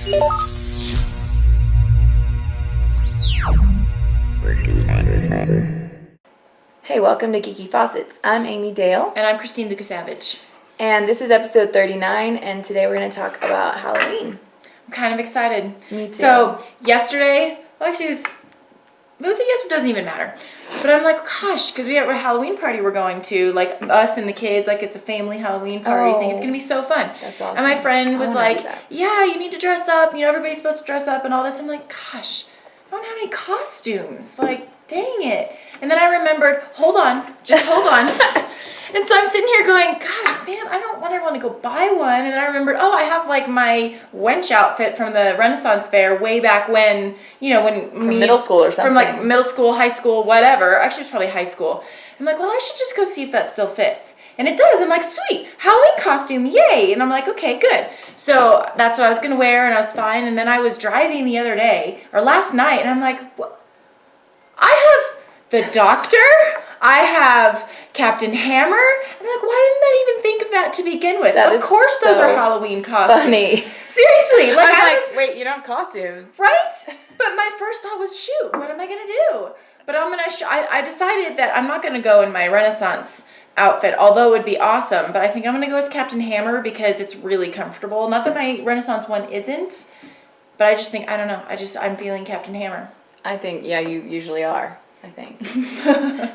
Hey, welcome to Geeky Faucets. I'm Amy Dale. And I'm Christine Lucasavage. And this is episode 39, and today we're going to talk about Halloween. I'm kind of excited. Me too. So, yesterday, well, actually, it was yesterday, doesn't even matter. But I'm like, gosh, because we have a Halloween party we're going to, like, us and the kids, like, it's a family Halloween party thing. It's going to be so fun. That's awesome. And my friend was like, yeah, you need to dress up. You know, everybody's supposed to dress up and all this. I'm like, gosh, I don't have any costumes. Like, dang it. And then I remembered, hold on. And so I'm sitting here going, gosh, man, I don't want to go buy one. And then I remembered, I have like my wench outfit from the Renaissance Fair way back when, From middle school or something. From like middle school, high school, whatever. Actually, it was probably high school. I'm like, well, I should just go see if that still fits. And it does. I'm like, sweet, Halloween costume, yay. And I'm like, okay, good. So that's what I was going to wear, and I was fine. And then I was driving the other day, or last night, and I'm like, what? I have the Doctor, I have Captain Hammer. I'm like, why didn't I even think of that to begin with? Of course those are Halloween costumes. Funny. Seriously. Like, I was like, wait, you don't have costumes. Right? But my first thought was, shoot, what am I going to do? But I decided that I'm not going to go in my Renaissance outfit, although it would be awesome. But I think I'm going to go as Captain Hammer because it's really comfortable. Not that my Renaissance one isn't, but I just think, I don't know, I'm feeling Captain Hammer. I think, yeah, you usually are. I think.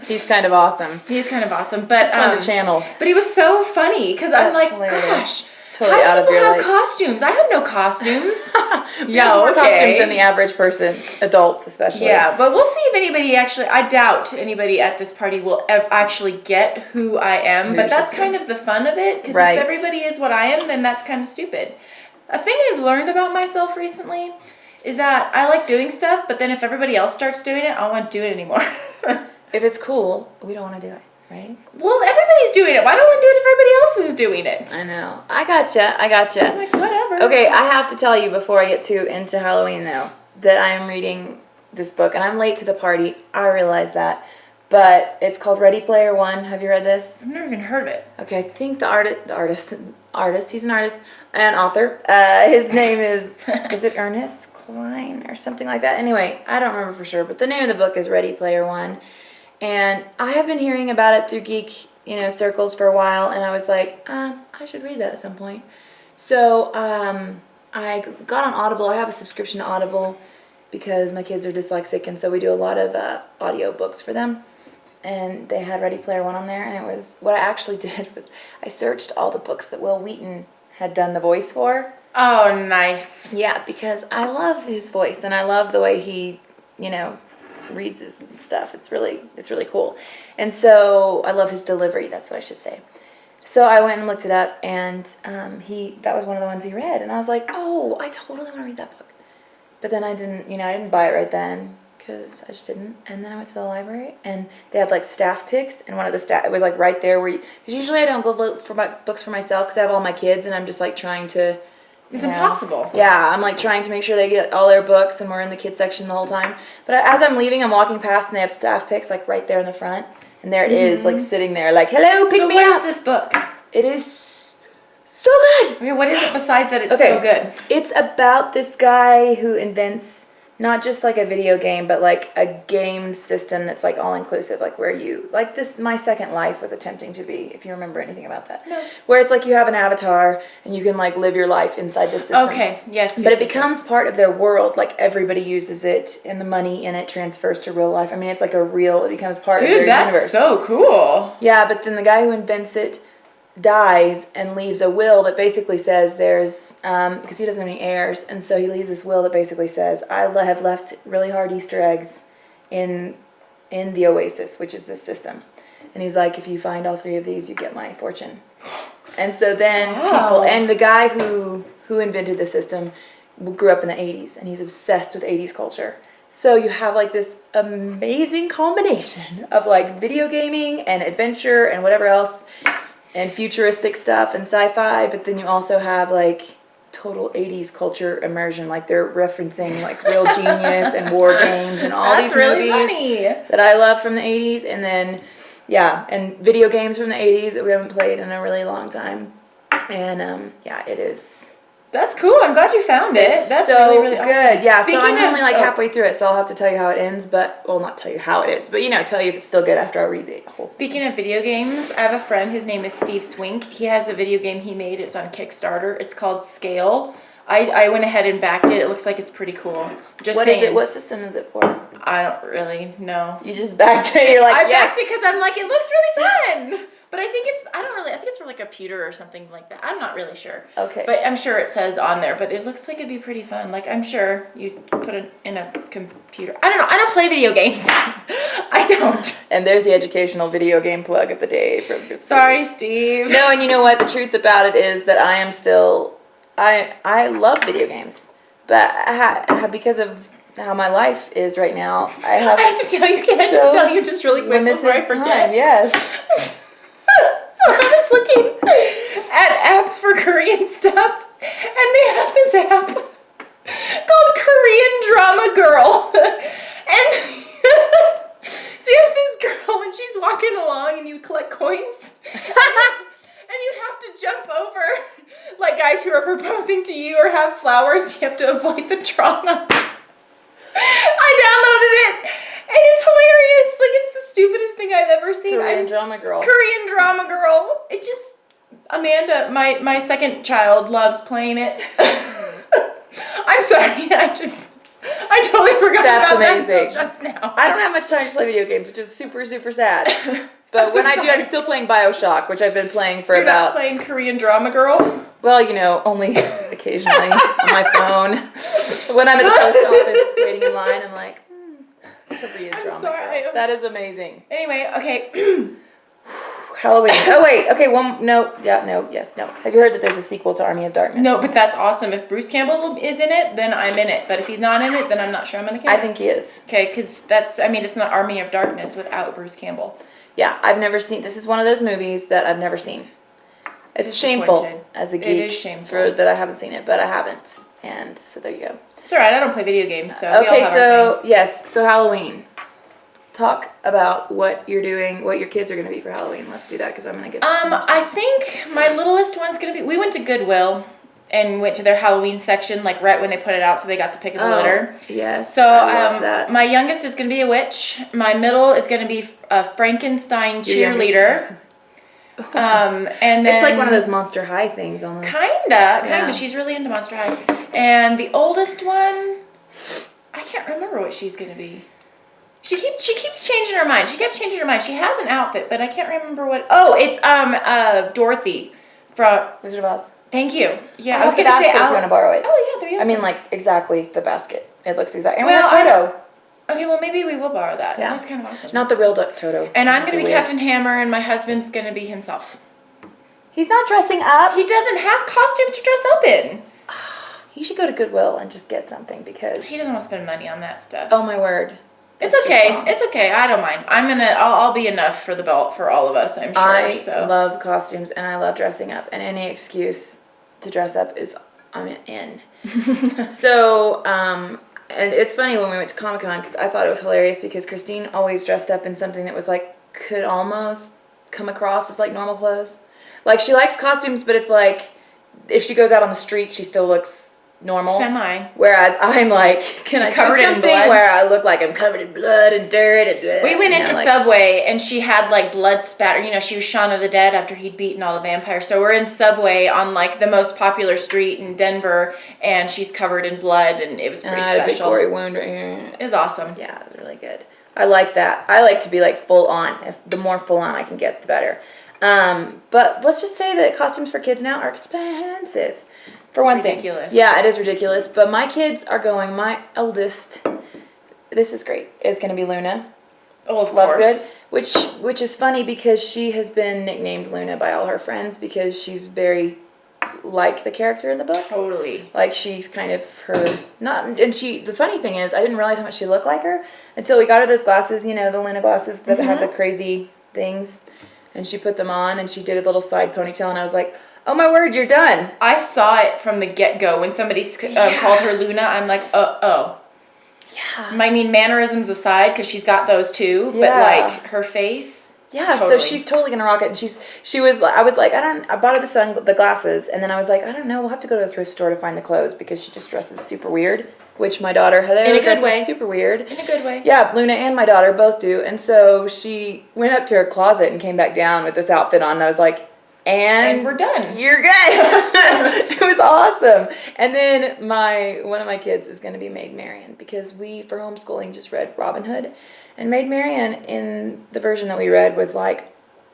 He's kind of awesome. He is kind of awesome. But it's fun to channel. But he was so funny because I'm like, hilarious. Gosh, it's totally how out do of people your have costumes? I have no costumes. We have more costumes than the average person, adults especially. Yeah, but we'll see if anybody I doubt anybody at this party will actually get who I am. But that's kind of the fun of it, because if everybody is what I am, then that's kind of stupid. A thing I've learned about myself recently is that I like doing stuff, but then if everybody else starts doing it, I don't want to do it anymore. If it's cool, we don't want to do it, right? Well, everybody's doing it. Why don't I want to do it if everybody else is doing it? I know. I gotcha. I'm like, whatever. Okay, I have to tell you before I get too into Halloween, though, that I am reading this book, and I'm late to the party. I realize that. But it's called Ready Player One. Have you read this? I've never even heard of it. Okay, I think the artist, he's an artist and author. His name is it Ernest Cline or something like that? Anyway, I don't remember for sure, but the name of the book is Ready Player One. And I have been hearing about it through geek, circles for a while, and I was like, I should read that at some point. So I got on Audible. I have a subscription to Audible because my kids are dyslexic, and so we do a lot of audio books for them. And they had Ready Player One on there, and it was, what I actually did was I searched all the books that Will Wheaton had done the voice for. Oh, nice. Yeah, because I love his voice, and I love the way he, reads his stuff. It's really cool. And so I love his delivery, that's what I should say. So I went and looked it up, and that was one of the ones he read, and I was like, oh, I totally want to read that book. But then I didn't buy it right then, because I just didn't. And then I went to the library, and they had like staff picks, and one of the it was like right there where because usually I don't go look for books for myself because I have all my kids, and I'm just like trying to. It's impossible. Yeah, I'm like trying to make sure they get all their books, and we're in the kids section the whole time. But as I'm leaving, I'm walking past, and they have staff picks like right there in the front, and there it is, like sitting there, like, hello, pick me up. So what is this book? It is so good. Okay, what is it besides that it's so good? It's about this guy who invents not just like a video game, but like a game system that's like all inclusive, like where you, like this My Second Life was attempting to be, if you remember anything about that. No. Where it's like you have an avatar and you can like live your life inside this system. Okay, yes. But it becomes part of their world, like everybody uses it and the money in it transfers to real life. I mean, it's like it becomes part of their universe. Dude, that's so cool. Yeah, but then the guy who invents it dies and leaves a will that basically says there's because he doesn't have any heirs, and so he leaves this will that basically says I have left really hard Easter eggs in the Oasis, which is this system, and he's like, if you find all 3 of these, you get my fortune. And so then people, and the guy who invented the system grew up in the 80s, and he's obsessed with 80s culture. So you have like this amazing combination of like video gaming and adventure and whatever else, and futuristic stuff and sci-fi, but then you also have like total 80s culture immersion, like they're referencing like Real Genius and War Games and all these movies that I love from the 80s, and then and video games from the 80s that we haven't played in a really long time. And it is That's cool. I'm glad you found it. That's so really, really good. awesome. Yeah, Speaking so I'm only like of- halfway through it, so I'll have to tell you how it ends, but, well, not tell you how it ends, but, tell you if it's still good after I read the whole. Speaking of video games, I have a friend, his name is Steve Swink. He has a video game he made. It's on Kickstarter. It's called Scale. I went ahead and backed it. It looks like it's pretty cool. Just What saying. is it? What system is it for? I don't really know. You just backed it, you're like, I yes. backed it because I'm like, it looks really fun. But I think it's for like a computer or something like that. I'm not really sure. Okay. But I'm sure it says on there, but it looks like it'd be pretty fun. Like, I'm sure you put it in a computer. I don't know. I don't play video games. I don't. And there's the educational video game plug of the day from Christine. Sorry, Steve. No, and you know what? The truth about it is that I am still, I love video games, but because of how my life is right now, I have to tell you, can I just tell you just really quick before I forget? time, yes. So I was looking at apps for Korean stuff, and they have this app called Korean Drama Girl. And so you have this girl, and she's walking along, and you collect coins, and you have to jump over, like, guys who are proposing to you or have flowers. You have to avoid the trauma. I downloaded it, and it's hilarious. Like, it's the stupidest thing I've ever seen. Korean Drama Girl. Korean Drama Girl. It just, Amanda, my second child, loves playing it. I'm sorry, I totally forgot That's about amazing. that until just now. I don't have much time to play video games, which is super, super sad. But when I do, I'm still playing BioShock, which I've been playing for You're about... not playing Korean Drama Girl? Well, only occasionally on my phone. When I'm at the post office waiting in line, I'm like, Korean I'm Drama sorry. Girl. That is amazing. Anyway, okay. Halloween. Oh, wait. Okay, no. Have you heard that there's a sequel to Army of Darkness? No, but that's awesome. If Bruce Campbell is in it, then I'm in it. But if he's not in it, then I'm not sure I'm in the camp. I think he is. Okay, because it's not Army of Darkness without Bruce Campbell. Yeah, I've never seen... This is one of those movies that I've never seen. It's shameful Disappointed. as a geek. It is shameful. that I haven't seen it, but I haven't. And so there you go. It's alright, I don't play video games, so we all Okay, have our so yes, so Halloween. Talk about what you're doing, what your kids are going to be for Halloween. Let's do that because I'm going to get. I think my littlest one's gonna be. We went to Goodwill and went to their Halloween section like right when they put it out, so they got the pick of the litter. Yes. So I love that. my youngest is gonna be a witch. My middle is gonna be a Frankenstein Your cheerleader. And then it's like one of those Monster High things almost. Kinda. She's really into Monster High. And the oldest one, I can't remember what she's gonna be. She keeps changing her mind. She kept changing her mind. She has an outfit, but I can't remember what. Oh, it's Dorothy from Wizard of Oz. Thank you. Yeah, I was gonna say if you want to borrow it. Oh yeah, there you go. I mean, like exactly the basket. It looks exactly. And Well, we have Toto. Okay, well maybe we will borrow that. Yeah. That's kind of awesome. Not the real Toto. And I'm gonna be Weird. Captain Hammer, and my husband's gonna be himself. He's not dressing up. He doesn't have costumes to dress up in. You should go to Goodwill and just get something because He doesn't want to spend money on that stuff. Oh my word. It's That's okay. just wrong. It's okay. I don't mind. I'll be enough for the belt for all of us, I'm sure. I so. love costumes and I love dressing up, and any excuse to dress up is I'm in. So, and it's funny when we went to Comic-Con because I thought it was hilarious because Christine always dressed up in something that was like could almost come across as like normal clothes. Like she likes costumes, but it's like if she goes out on the street, she still looks normal. Semi. Whereas I'm like, can I Covered do in something blood? where I look like I'm covered in blood and dirt and We went into like, Subway and she had like blood spatter. You know, she was Shaun of the Dead after he'd beaten all the vampires. So we're in Subway on like the most popular street in Denver, and she's covered in blood, and it was pretty and I had a big special. gory wound right here. It was awesome. Yeah, it was really good. I like that. I like to be like full on. The more full on I can get, the better. But let's just say that costumes for kids now are expensive. For one thing. Ridiculous. Yeah, it is ridiculous. But my kids are going. My eldest, this is great, is going to be Luna. Oh, of course. Lovegood, which is funny because she has been nicknamed Luna by all her friends because she's very like the character in the book. Totally. Like she's kind of her the funny thing is I didn't realize how much she looked like her until we got her those glasses, the Luna glasses that have the crazy things, and she put them on and she did a little side ponytail and I was like, oh my word, you're done. I saw it from the get-go when somebody called her Luna. I'm like, oh. Yeah. I mean, mannerisms aside, because she's got those too, but Yeah. like her face. Yeah, Totally. so she's totally gonna rock it, and I was like, I bought her the glasses, and then I was like, I don't know, we'll have to go to a thrift store to find the clothes because she just dresses super weird, which my daughter, In a good dresses way. super weird. In a good way. Yeah, Luna and my daughter both do, and so she went up to her closet and came back down with this outfit on, and I was like, and we're done. You're good. It was awesome. And then one of my kids is going to be Maid Marian because we, for homeschooling, just read Robin Hood. And Maid Marian, in the version that we read, was like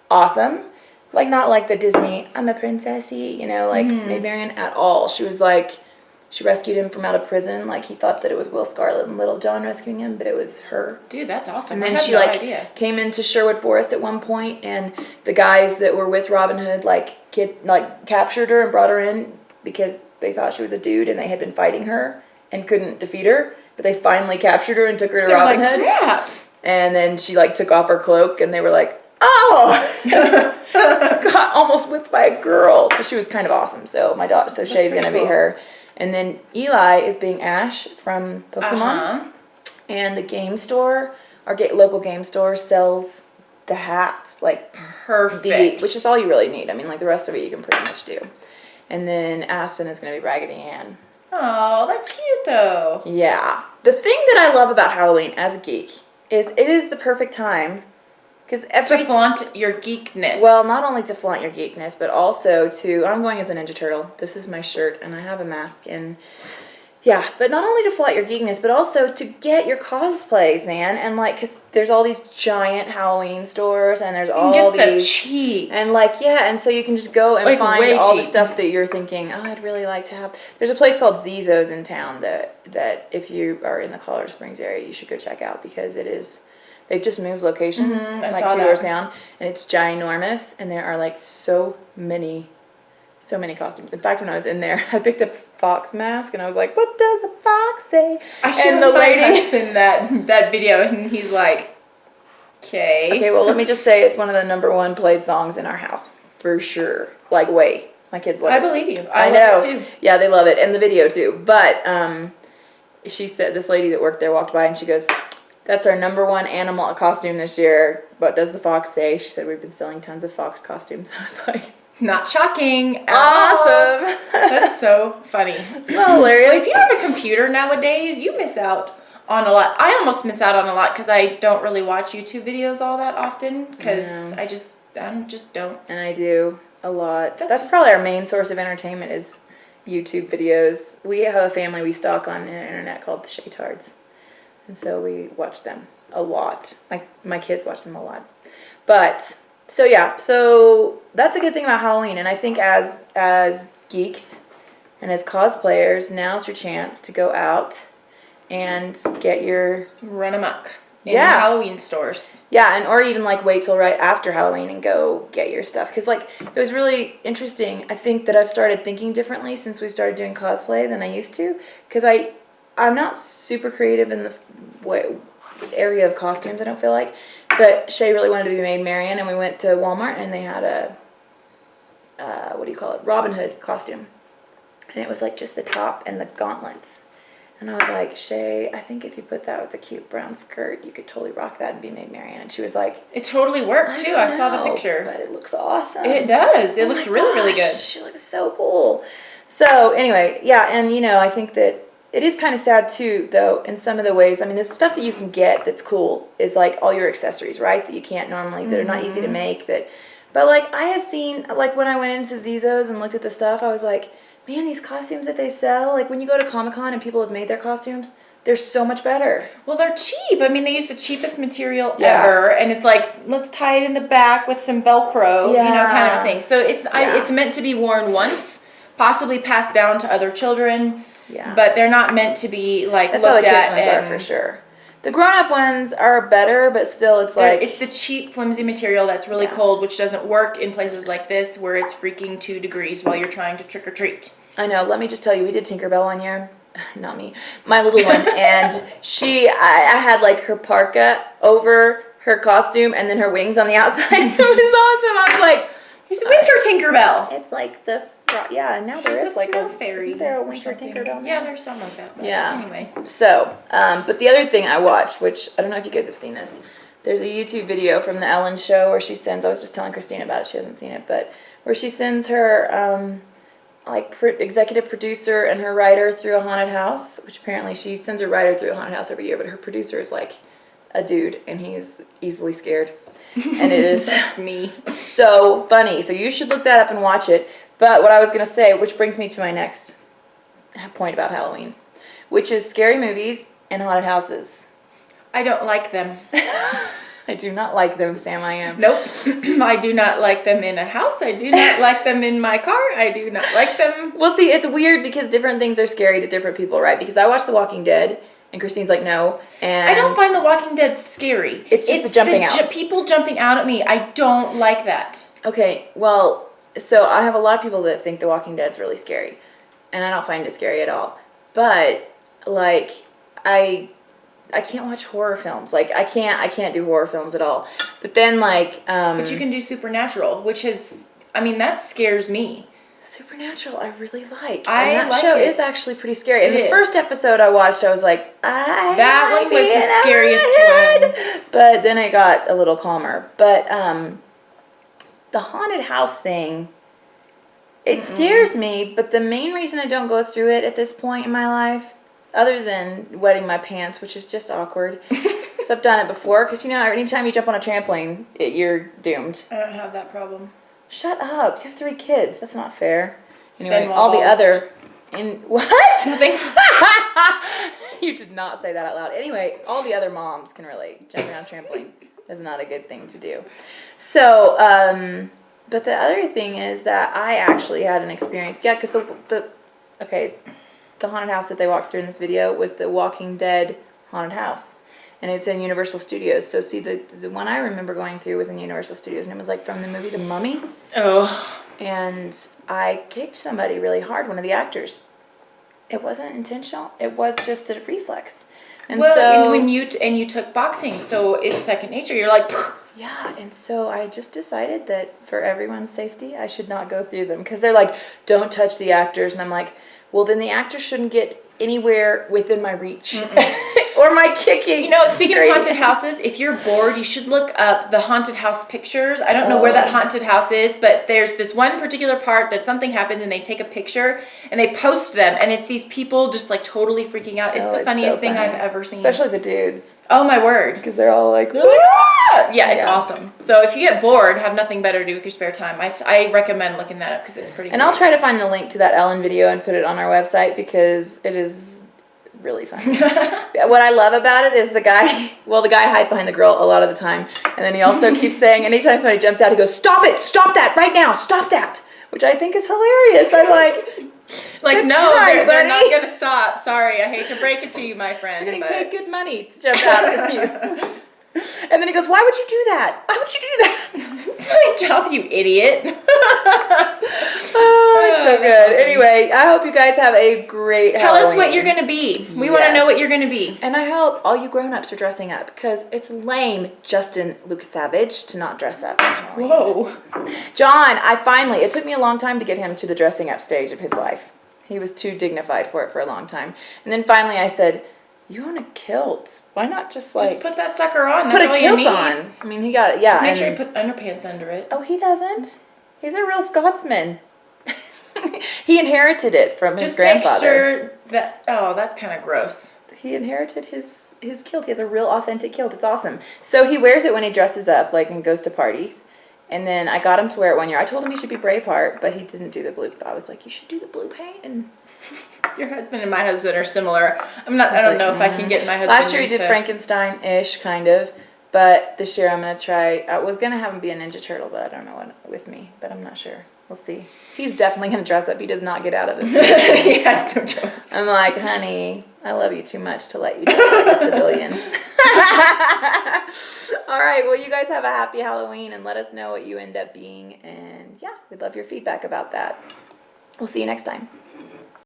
awesome. Like not like the Disney, I'm a princessy, Maid Marian at all. She was like, she rescued him from out of prison. Like he thought that it was Will Scarlet and Little John rescuing him, but it was her. Dude, that's awesome. And then I had she no like idea. came into Sherwood Forest at one point, and the guys that were with Robin Hood captured her and brought her in because they thought she was a dude and they had been fighting her and couldn't defeat her. But they finally captured her and took her to Robin Hood. Crap. And then she like took off her cloak, and they were like, "Oh, just got almost whipped by a girl." So she was kind of awesome. So my daughter, Shay's gonna be her. And then Eli is being Ash from Pokemon. And the game store, our local game store, sells the hat, like Perfect. which is all you really need. I mean, like the rest of it you can pretty much do. And then Aspen is going to be Raggedy Ann. Oh, that's cute though. Yeah. The thing that I love about Halloween as a geek is it is the perfect time. Because to flaunt your geekness. Well, not only to flaunt your geekness, but also I'm going as a Ninja Turtle. This is my shirt, and I have a mask, and yeah, but not only to flaunt your geekness, but also to get your cosplays, man, and like, because there's all these giant Halloween stores, and there's all get stuff these cheap, and like, yeah, and so you can just go and find all the stuff that you're thinking, oh, I'd really like to have. There's a place called Zoes in town that if you are in the Colorado Springs area, you should go check out because it is. They've just moved locations, like 2 doors down, and it's ginormous, and there are like so many costumes. In fact, when I was in there, I picked up Fox mask, and I was like, "What does the fox say?" I showed my husband that video, and he's like, "Okay." Okay, well, let me just say it's one of the #1 played songs in our house for sure. Like, way, my kids love it. I believe you. I know. Love it too. Yeah, they love it, and the video too. But she said this lady that worked there walked by, and she goes, "That's our #1 animal costume this year. What does the fox say?" She said, "We've been selling tons of fox costumes." I was like, not shocking. Awesome. That's so funny. It's hilarious. Well, if you have a computer nowadays, you miss out on a lot. I almost miss out on a lot because I don't really watch YouTube videos all that often because I just don't. And I do a lot. That's probably our main source of entertainment is YouTube videos. We have a family we stalk on the internet called the Shaytards. And so we watch them a lot. My kids watch them a lot. But, so that's a good thing about Halloween. And I think as geeks and as cosplayers, now's your chance to go out and get your... Run amok in Halloween stores. Yeah, or even like wait till right after Halloween and go get your stuff. Because like, it was really interesting. I think that I've started thinking differently since we started doing cosplay than I used to. Because I'm not super creative in the area of costumes, I don't feel like. But Shay really wanted to be Maid Marian, and we went to Walmart, and they had a, Robin Hood costume. And it was like just the top and the gauntlets. And I was like, Shay, I think if you put that with a cute brown skirt, you could totally rock that and be Maid Marian. And she was like... It totally worked, too. I saw the picture. But it looks awesome. It does. It looks really, really good. She looks so cool. So, anyway, yeah, and, I think that it is kind of sad, too, though, in some of the ways. I mean, the stuff that you can get that's cool is, like, all your accessories, right, that you can't normally, that are not easy to make. But, like, I have seen, like, when I went into Zizos and looked at the stuff, I was like, man, these costumes that they sell, like, when you go to Comic-Con and people have made their costumes, they're so much better. Well, they're cheap. I mean, they use the cheapest material ever, and it's like, let's tie it in the back with some Velcro, kind of thing. So it's meant to be worn once, possibly passed down to other children. Yeah. But they're not meant to be like that's looked how the kids at. Ones are for sure. The grown-up ones are better, but still, it's like it's the cheap, flimsy material that's really cold, which doesn't work in places like this where it's freaking 2 degrees while you're trying to trick or treat. I know. Let me just tell you, we did Tinkerbell one year. Not me, my little one, and I had like her parka over her costume, and then her wings on the outside. It was awesome. I was like, it's winter Tinkerbell. It's like the. Yeah, now She's there is like a fairy. Isn't there a winter Tinkerbell now? Yeah, there's something like that. Yeah. Anyway. So, but the other thing I watched, which I don't know if you guys have seen this, there's a YouTube video from the Ellen show where she sends, I was just telling Christine about it, she hasn't seen it, but where she sends her executive producer and her writer through a haunted house, which apparently she sends her writer through a haunted house every year, but her producer is like a dude and he's easily scared. And it is That's me. so funny. So you should look that up and watch it. But what I was going to say, which brings me to my next point about Halloween, which is scary movies and haunted houses. I don't like them. I do not like them, Sam. I am. Nope. I do not like them in a house. I do not like them in my car. I do not like them. Well, see, it's weird because different things are scary to different people, right? Because I watched The Walking Dead, and Christine's like, no. And I don't find The Walking Dead scary. It's just the jumping out. People jumping out at me. I don't like that. Okay, well, so I have a lot of people that think The Walking Dead's really scary, and I don't find it scary at all. But like, I can't watch horror films. Like, I can't do horror films at all. But then like, but you can do Supernatural, which is, I mean, that scares me. Supernatural, I really like. I And that like show it. is actually pretty scary. And It the is. first episode I watched, I was like, That one was the scariest one. But then it got a little calmer. But the haunted house thing, it scares me. But the main reason I don't go through it at this point in my life, other than wetting my pants, which is just awkward, because I've done it before. Because, you know, anytime you jump on a trampoline, you're doomed. I don't have that problem. Shut up. You have 3 kids. That's not fair. Anyway, Benoit all the balls. other... What? Nothing. You did not say that out loud. Anyway, all the other moms can relate. Jumping on a trampoline is not a good thing to do. So, but the other thing is that I actually had an experience. Yeah, because the haunted house that they walked through in this video was the Walking Dead haunted house. And it's in Universal Studios. So see, the one I remember going through was in Universal Studios, and it was like from the movie The Mummy. Oh. And I kicked somebody really hard, one of the actors. It wasn't intentional. It was just a reflex. And Well, so when you took boxing, so it's second nature. You're like, yeah, and so I just decided that for everyone's safety, I should not go through them, because they're like, don't touch the actors, and I'm like, well, then the actors shouldn't get anywhere within my reach or my kicking. You know, speaking of haunted houses, if you're bored, you should look up the haunted house pictures. I don't know where that haunted house is, but there's this one particular part that something happens and they take a picture and they post them, and it's these people just like totally freaking out. It's the funniest thing I've ever seen. Especially the dudes, oh my word. because they're all like, Yeah, it's awesome. So if you get bored, have nothing better to do with your spare time, I recommend looking that up because it's pretty And great. I'll try to find the link to that Ellen video and put it on our website, because it is really fun. What I love about it is the guy hides behind the girl a lot of the time. And then he also keeps saying, anytime somebody jumps out, he goes, stop it, stop that, right now, stop that. Which I think is hilarious. I'm like, good no, try, they're buddy. not going to stop. Sorry, I hate to break it to you, my friend. You're going to but... pay good money to jump out at you. And then he goes, why would you do that? Why would you do that? It's my job, you idiot. Oh, it's so good. Anyway, I hope you guys have a great Tell Halloween. us what you're going to be. We want to know what you're going to be. And I hope all you grown-ups are dressing up, because it's lame, Justin Luke Savage, to not dress up on Halloween. Whoa. John, it took me a long time to get him to the dressing up stage of his life. He was too dignified for it for a long time. And then finally I said, you own a kilt. Why not just Just put that sucker on. put That's a all kilt you need. on? I mean, he got it, yeah. Just make sure and- he puts underpants under it. Oh, he doesn't. He's a real Scotsman. He inherited it from his Just grandfather. make sure that... Oh, that's kind of gross. He inherited his kilt. He has a real authentic kilt. It's awesome. So he wears it when he dresses up, like, and goes to parties. And then I got him to wear it one year. I told him he should be Braveheart, but he didn't do the blue. I was like, you should do the blue paint. And Your husband and my husband are similar. I don't know if I can get my husband last year he did into- Frankenstein-ish, kind of. But this year I'm going to try. I was going to have him be a Ninja Turtle, but I don't know what with me. But I'm not sure. We'll see. He's definitely going to dress up. He does not get out of it. He has no choice. I'm like, honey, I love you too much to let you dress like a civilian. All right, well, you guys have a happy Halloween, and let us know what you end up being. And yeah, we'd love your feedback about that. We'll see you next time.